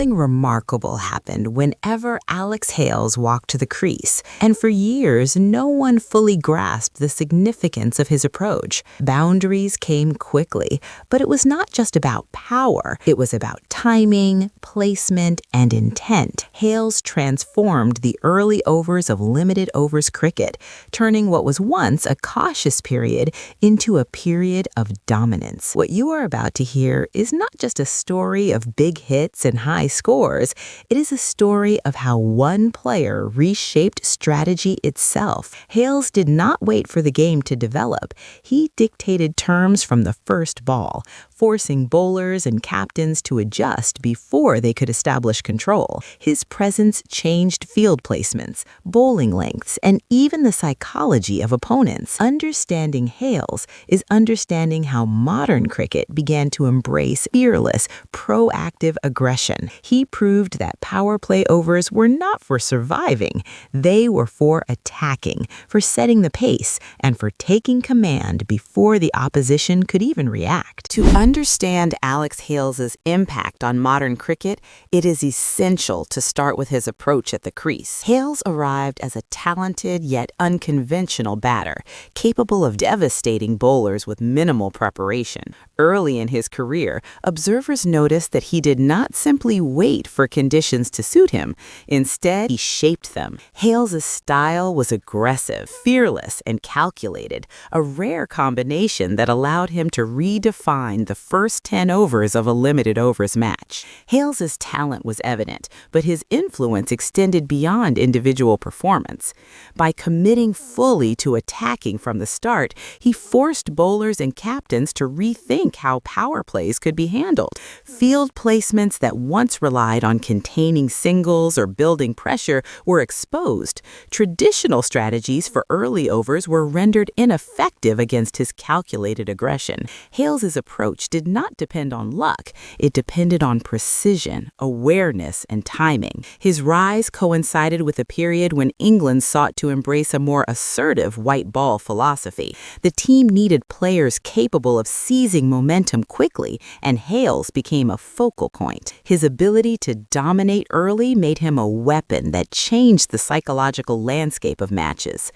something remarkable happened whenever Alex Hales walked to the crease, and for years no one fully grasped the significance of his approach. Boundaries came quickly, but it was not just about power. It was about timing, placement, and intent. Hales transformed the early overs of limited overs cricket, turning what was once a cautious period into a period of dominance. What you are about to hear is not just a story of big hits and high scores. It is a story of how one player reshaped strategy itself. Hales did not wait for the game to develop. He dictated terms from the first ball, forcing bowlers and captains to adjust before they could establish control. His presence changed field placements, bowling lengths, and even the psychology of opponents. Understanding Hales is understanding how modern cricket began to embrace fearless, proactive aggression. He proved that power play overs were not for surviving. They were for attacking, for setting the pace, and for taking command before the opposition could even react. To understand Alex Hales's impact on modern cricket, it is essential to start with his approach at the crease. Hales arrived as a talented yet unconventional batter, capable of devastating bowlers with minimal preparation. Early in his career, observers noticed that he did not simply wait for conditions to suit him. Instead, he shaped them. Hales's style was aggressive, fearless, and calculated, a rare combination that allowed him to redefine the first 10 overs of a limited overs match. Hales's talent was evident, but his influence extended beyond individual performance. By committing fully to attacking from the start, he forced bowlers and captains to rethink how power plays could be handled. Field placements that once relied on containing singles or building pressure were exposed. Traditional strategies for early overs were rendered ineffective against his calculated aggression. Hales's approach did not depend on luck. It depended on precision, awareness, and timing. His rise coincided with a period when England sought to embrace a more assertive white ball philosophy. The team needed players capable of seizing momentum quickly, and Hales became a focal point. His ability to dominate early made him a weapon that changed the psychological landscape of matches.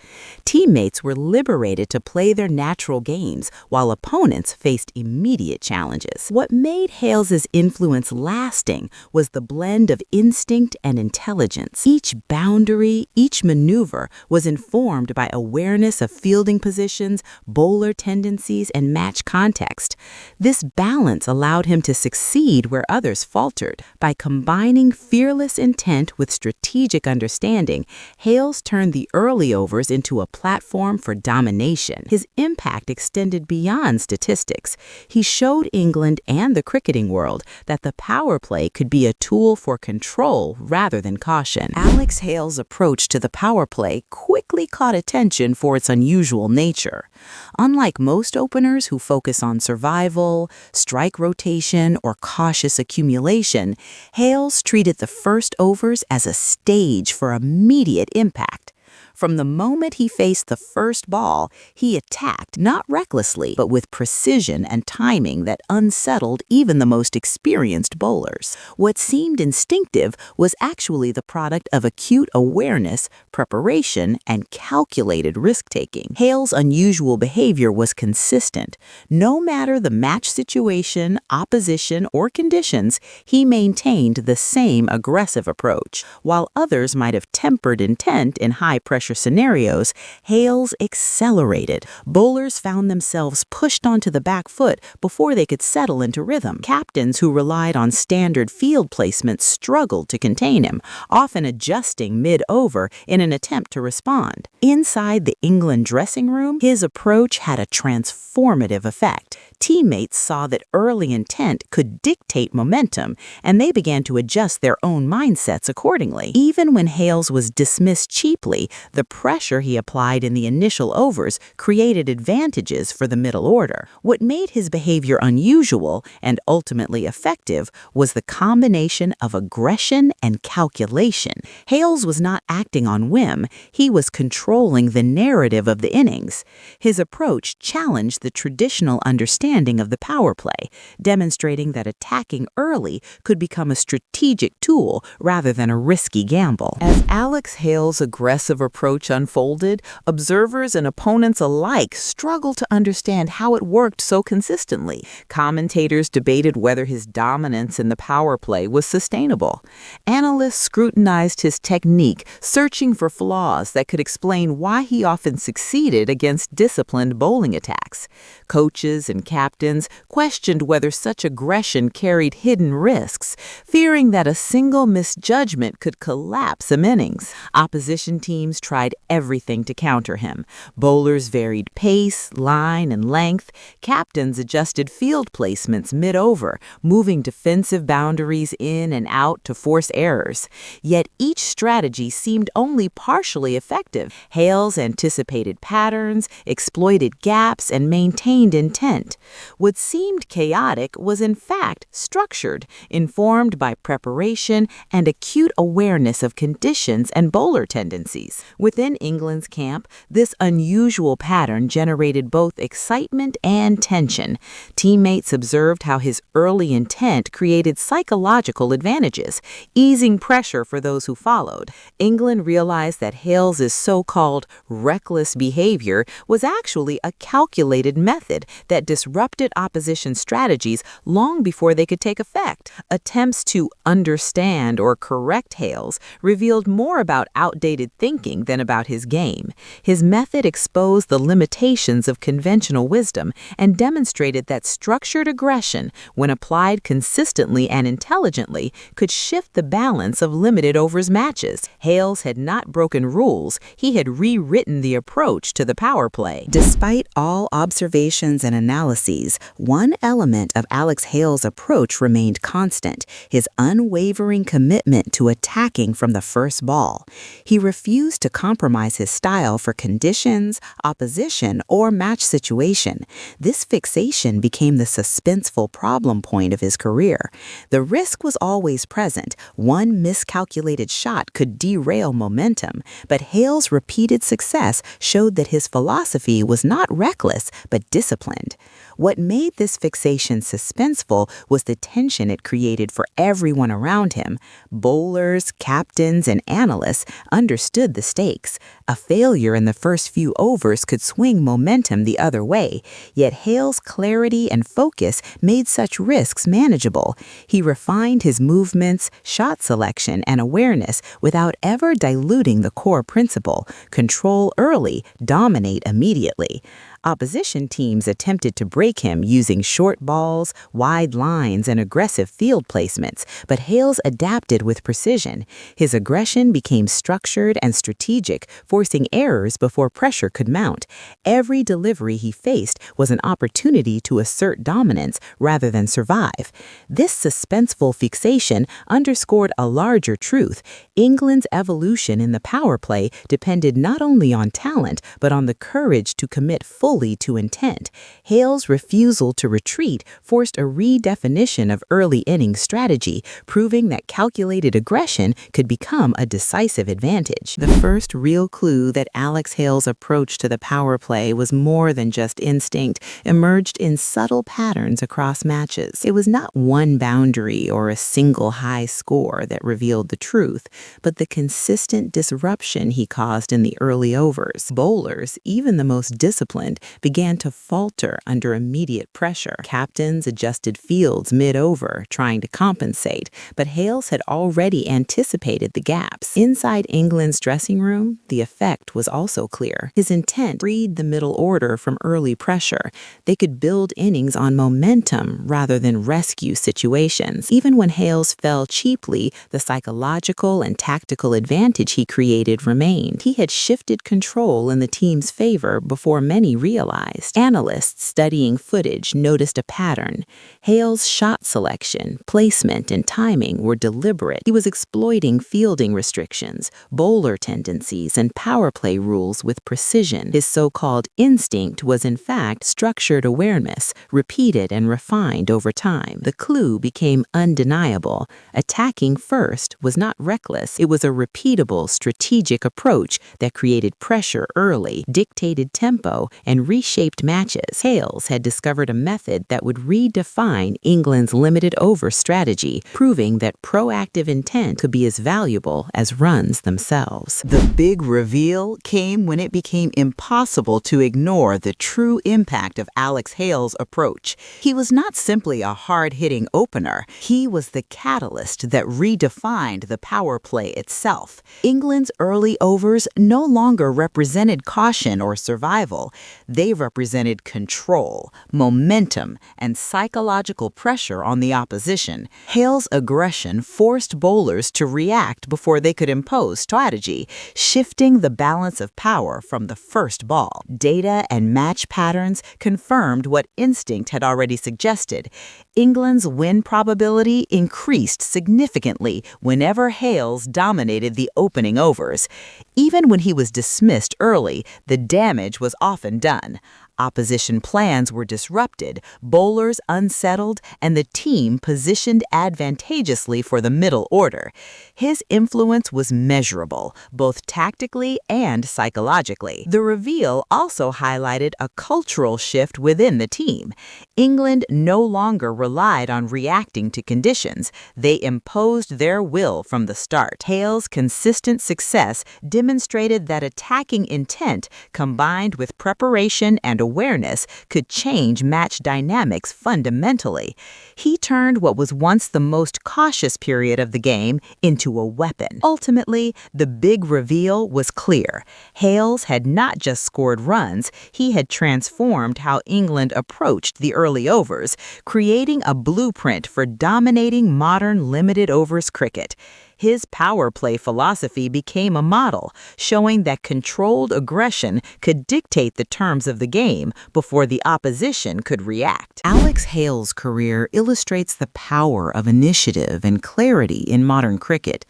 Teammates were liberated to play their natural games, while opponents faced immediate challenges. What made Hales's influence lasting was the blend of instinct and intelligence. Each boundary, each maneuver was informed by awareness of fielding positions, bowler tendencies, and match context. This balance allowed him to succeed where others faltered. By combining fearless intent with strategic understanding, Hales turned the early overs into a platform for domination. His impact extended beyond statistics. He showed England and the cricketing world that the power play could be a tool for control rather than caution. Alex Hales' approach to the power play quickly caught attention for its unusual nature. Unlike most openers who focus on survival, strike rotation, or cautious accumulation, Hales treated the first overs as a stage for immediate impact. From the moment he faced the first ball, he attacked, not recklessly, but with precision and timing that unsettled even the most experienced bowlers. What seemed instinctive was actually the product of acute awareness, preparation, and calculated risk-taking. Hales' unusual behavior was consistent. No matter the match situation, opposition, or conditions, he maintained the same aggressive approach. While others might have tempered intent in high-pressure scenarios, Hales accelerated. Bowlers found themselves pushed onto the back foot before they could settle into rhythm. Captains who relied on standard field placement struggled to contain him, often adjusting mid-over in an attempt to respond. Inside the England dressing room, his approach had a transformative effect. Teammates saw that early intent could dictate momentum, and they began to adjust their own mindsets accordingly. Even when Hales was dismissed cheaply, The pressure he applied in the initial overs created advantages for the middle order. What made his behavior unusual and ultimately effective was the combination of aggression and calculation. Hales was not acting on whim, he was controlling the narrative of the innings. His approach challenged the traditional understanding of the power play, demonstrating that attacking early could become a strategic tool rather than a risky gamble. As Alex Hales' aggressive approach unfolded, observers and opponents alike struggled to understand how it worked so consistently. Commentators debated whether his dominance in the power play was sustainable. Analysts scrutinized his technique, searching for flaws that could explain why he often succeeded against disciplined bowling attacks. Coaches and captains questioned whether such aggression carried hidden risks, fearing that a single misjudgment could collapse an innings. Opposition teams tried everything to counter him. Bowlers varied pace, line, and length. Captains adjusted field placements mid-over, moving defensive boundaries in and out to force errors. Yet each strategy seemed only partially effective. Hales anticipated patterns, exploited gaps, and maintained intent. What seemed chaotic was in fact structured, informed by preparation and acute awareness of conditions and bowler tendencies. Within England's camp, this unusual pattern generated both excitement and tension. Teammates observed how his early intent created psychological advantages, easing pressure for those who followed. England realized that Hales' so-called reckless behavior was actually a calculated method that disrupted opposition strategies long before they could take effect. Attempts to understand or correct Hales revealed more about outdated thinking than about his game. His method exposed the limitations of conventional wisdom and demonstrated that structured aggression, when applied consistently and intelligently, could shift the balance of limited overs matches. Hales had not broken rules, he had rewritten the approach to the power play. Despite all observations and analyses, one element of Alex Hales' approach remained constant: his unwavering commitment to attacking from the first ball. He refused to compromise his style for conditions, opposition, or match situation. This fixation became the suspenseful problem point of his career. The risk was always present. One miscalculated shot could derail momentum, but Hales' repeated success showed that his philosophy was not reckless, but disciplined. What made this fixation suspenseful was the tension it created for everyone around him. Bowlers, captains, and analysts understood the stakes. A failure in the first few overs could swing momentum the other way, yet Hales' clarity and focus made such risks manageable. He refined his movements, shot selection, and awareness without ever diluting the core principle: control early, dominate immediately. Opposition teams attempted to break him using short balls, wide lines, and aggressive field placements, but Hales adapted with precision. His aggression became structured and strategic, forcing errors before pressure could mount. Every delivery he faced was an opportunity to assert dominance rather than survive. This suspenseful fixation underscored a larger truth: England's evolution in the power play depended not only on talent, but on the courage to commit fully to intent. Hales' refusal to retreat forced a redefinition of early innings strategy, proving that calculated aggression could become a decisive advantage. The first real clue that Alex Hales' approach to the power play was more than just instinct emerged in subtle patterns across matches. It was not one boundary or a single high score that revealed the truth, but the consistent disruption he caused in the early overs. Bowlers, even the most disciplined, began to falter under immediate pressure. Captains adjusted fields mid-over, trying to compensate, but Hales had already anticipated the gaps. Inside England's dressing room, the effect was also clear. His intent freed the middle order from early pressure. They could build innings on momentum rather than rescue situations. Even when Hales fell cheaply, the psychological and tactical advantage he created remained. He had shifted control in the team's favor before many realized. Analysts studying footage noticed a pattern. Hales' shot selection, placement, and timing were deliberate. He was exploiting fielding restrictions, bowler tendencies, and power play rules with precision. His so-called instinct was in fact structured awareness, repeated and refined over time. The clue became undeniable. Attacking first was not reckless. It was a repeatable, strategic approach that created pressure early, dictated tempo, and reshaped matches. Hales had discovered a method that would redefine England's limited over strategy, proving that proactive intent could be as valuable as runs themselves. The big reveal came when it became impossible to ignore the true impact of Alex Hales' approach. He was not simply a hard-hitting opener. He was the catalyst that redefined the power play itself. England's early overs no longer represented caution or survival. They represented control, momentum, and psychological pressure on the opposition. Hales' aggression forced bowlers to react before they could impose strategy, shifting the balance of power from the first ball. Data and match patterns confirmed what instinct had already suggested. England's win probability increased significantly whenever Hales dominated the opening overs. Even when he was dismissed early, the damage was often done. Opposition plans were disrupted, bowlers unsettled, and the team positioned advantageously for the middle order. His influence was measurable, both tactically and psychologically. The reveal also highlighted a cultural shift within the team. England no longer relied on reacting to conditions. They imposed their will from the start. Hales' consistent success demonstrated that attacking intent combined with preparation and awareness could change match dynamics fundamentally. He turned what was once the most cautious period of the game into a weapon. Ultimately, the big reveal was clear. Hales had not just scored runs, he had transformed how England approached the early overs, creating a blueprint for dominating modern limited overs cricket. His power play philosophy became a model, showing that controlled aggression could dictate the terms of the game before the opposition could react. Alex Hales' career illustrates the power of initiative and clarity in modern cricket.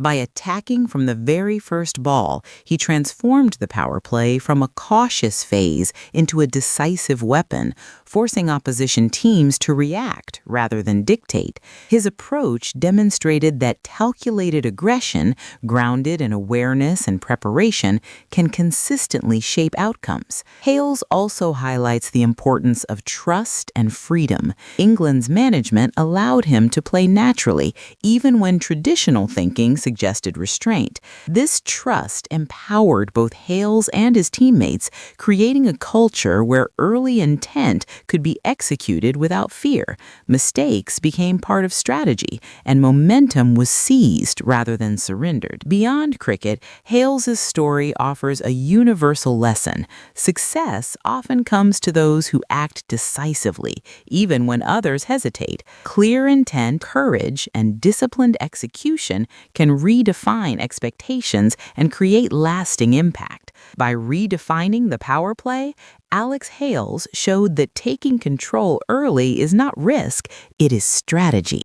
By attacking from the very first ball, he transformed the power play from a cautious phase into a decisive weapon, forcing opposition teams to react rather than dictate. His approach demonstrated that calculated aggression, grounded in awareness and preparation, can consistently shape outcomes. Hales also highlights the importance of trust and freedom. England's management allowed him to play naturally, even when traditional thinking suggested restraint. This trust empowered both Hales and his teammates, creating a culture where early intent could be executed without fear. Mistakes became part of strategy, and momentum was seized rather than surrendered. Beyond cricket, Hales' story offers a universal lesson. Success often comes to those who act decisively, even when others hesitate. Clear intent, courage, and disciplined execution can redefine expectations and create lasting impact. By redefining the power play, Alex Hales showed that taking control early is not risk, it is strategy.